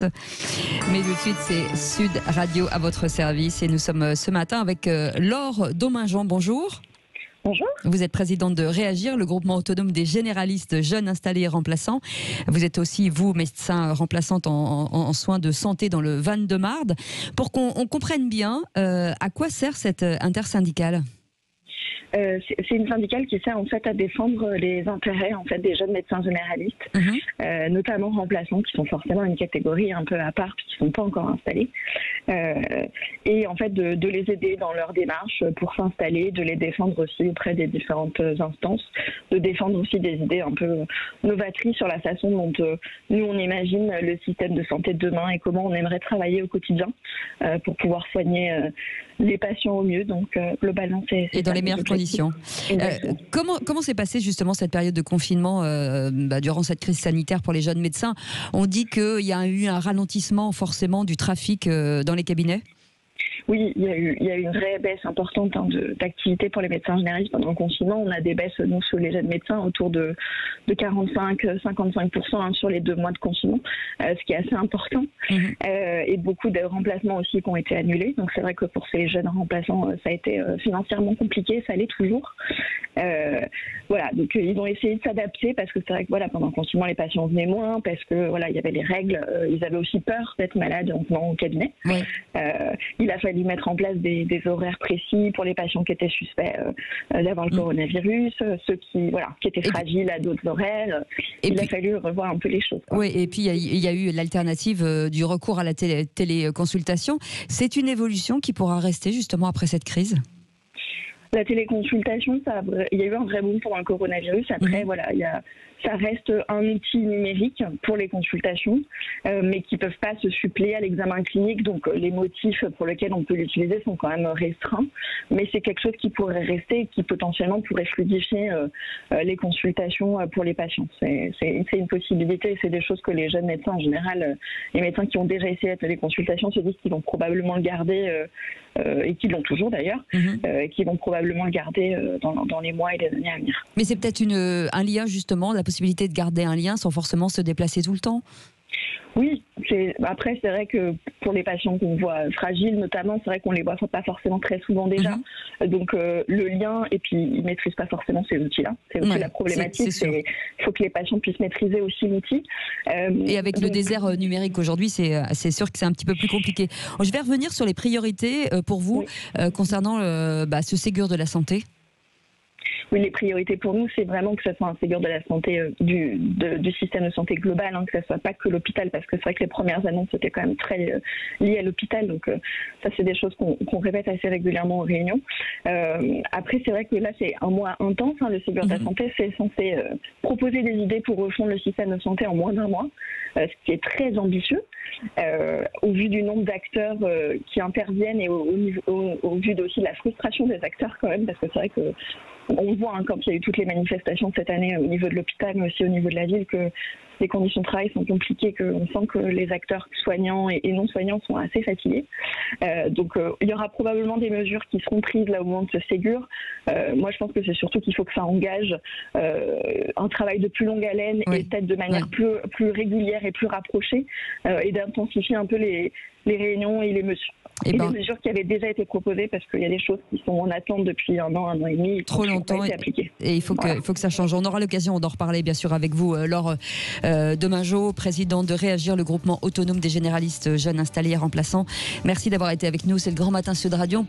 Mais tout de suite, c'est Sud Radio à votre service et nous sommes ce matin avec Laure Dominjon. Bonjour. Bonjour. Vous êtes présidente de Réagir, le groupement autonome des généralistes jeunes installés et remplaçants. Vous êtes aussi, vous, médecin remplaçante en soins de santé dans le Val-de-Marne. Pour qu'on comprenne bien, à quoi sert cette intersyndicale ? C'est une syndicale qui sert en fait à défendre les intérêts en fait des jeunes médecins généralistes, notamment remplaçants qui sont forcément une catégorie un peu à part puis qui sont pas encore installés, et en fait de les aider dans leur démarche pour s'installer, de les défendre aussi auprès des différentes instances, de défendre aussi des idées un peu novatrices sur la façon dont nous on imagine le système de santé de demain et comment on aimerait travailler au quotidien pour pouvoir soigner les patients au mieux. Donc globalement c'est et dans les meilleures conditions. Comment s'est passée justement cette période de confinement durant cette crise sanitaire pour les jeunes médecins ? On dit qu'il y a eu un ralentissement forcément du trafic dans les cabinets. Oui, il y a eu une vraie baisse importante d'activité pour les médecins généralistes pendant le confinement. On a des baisses, nous, sur les jeunes médecins, autour de 45-55% sur les 2 mois de confinement, ce qui est assez important. Et beaucoup de remplacements aussi qui ont été annulés. Donc c'est vrai que pour ces jeunes remplaçants, ça a été financièrement compliqué, ça l'est toujours. Voilà, donc ils ont essayé de s'adapter parce que c'est vrai que voilà, pendant le confinement, les patients venaient moins, parce que voilà, il y avait les règles, ils avaient aussi peur d'être malades en venant au cabinet. Oui. Il a fallu mettre en place des horaires précis pour les patients qui étaient suspects d'avoir le coronavirus, ceux qui étaient fragiles à d'autres horaires. Il a fallu revoir un peu les choses. Oui, et puis il y a eu l'alternative du recours à la téléconsultation. C'est une évolution qui pourra rester justement après cette crise ? La téléconsultation, il y a eu un vrai boom pendant le coronavirus. Après, ça reste un outil numérique pour les consultations, mais qui ne peuvent pas se suppléer à l'examen clinique. Donc, les motifs pour lesquels on peut l'utiliser sont quand même restreints. Mais c'est quelque chose qui pourrait rester et qui potentiellement pourrait fluidifier les consultations pour les patients. C'est une possibilité et c'est des choses que les jeunes médecins en général, les médecins qui ont déjà essayé la téléconsultation se disent qu'ils vont probablement le garder, et qu'ils l'ont toujours d'ailleurs, et qu'ils vont probablement le garder dans les mois et les années à venir. Mais c'est peut-être un lien justement, la possibilité de garder un lien sans forcément se déplacer tout le temps ? Oui, après c'est vrai que pour les patients qu'on voit fragiles notamment, c'est vrai qu'on les voit pas forcément très souvent déjà. Donc le lien, et puis ils maîtrisent pas forcément ces outils-là. C'est aussi la problématique, il faut que les patients puissent maîtriser aussi l'outil. Et avec le désert numérique aujourd'hui, c'est sûr que c'est un petit peu plus compliqué. Je vais revenir sur les priorités pour vous concernant ce Ségur de la santé. Oui, les priorités pour nous, c'est vraiment que ce soit un Ségur de la santé du système de santé global, que ce soit pas que l'hôpital, parce que c'est vrai que les premières annonces étaient quand même très liées à l'hôpital, donc ça c'est des choses qu'on répète assez régulièrement aux réunions. Après, c'est vrai que là c'est un mois intense, le Ségur de la santé, c'est censé proposer des idées pour refondre le système de santé en moins d'1 mois, ce qui est très ambitieux. Au vu du nombre d'acteurs qui interviennent et au vu aussi de la frustration des acteurs quand même, parce que c'est vrai que on voit quand il y a eu toutes les manifestations cette année au niveau de l'hôpital, mais aussi au niveau de la ville, que les conditions de travail sont compliquées, qu'on sent que les acteurs soignants et non soignants sont assez fatigués. Donc il y aura probablement des mesures qui seront prises là au moment de ce Ségur. Moi je pense que c'est surtout qu'il faut que ça engage un travail de plus longue haleine et peut-être de manière plus régulière et plus rapprochée, et d'intensifier un peu les réunions et les mesures. Et des mesures qui avaient déjà été proposées, parce qu'il y a des choses qui sont en attente depuis 1 an, 1 an et demi, trop longtemps, et il faut que ça change. On aura l'occasion d'en reparler bien sûr avec vous, Laure Dominjon, présidente de Réagir, le groupement autonome des généralistes jeunes installés et remplaçants. Merci d'avoir été avec nous, c'est le Grand Matin Sud Radio.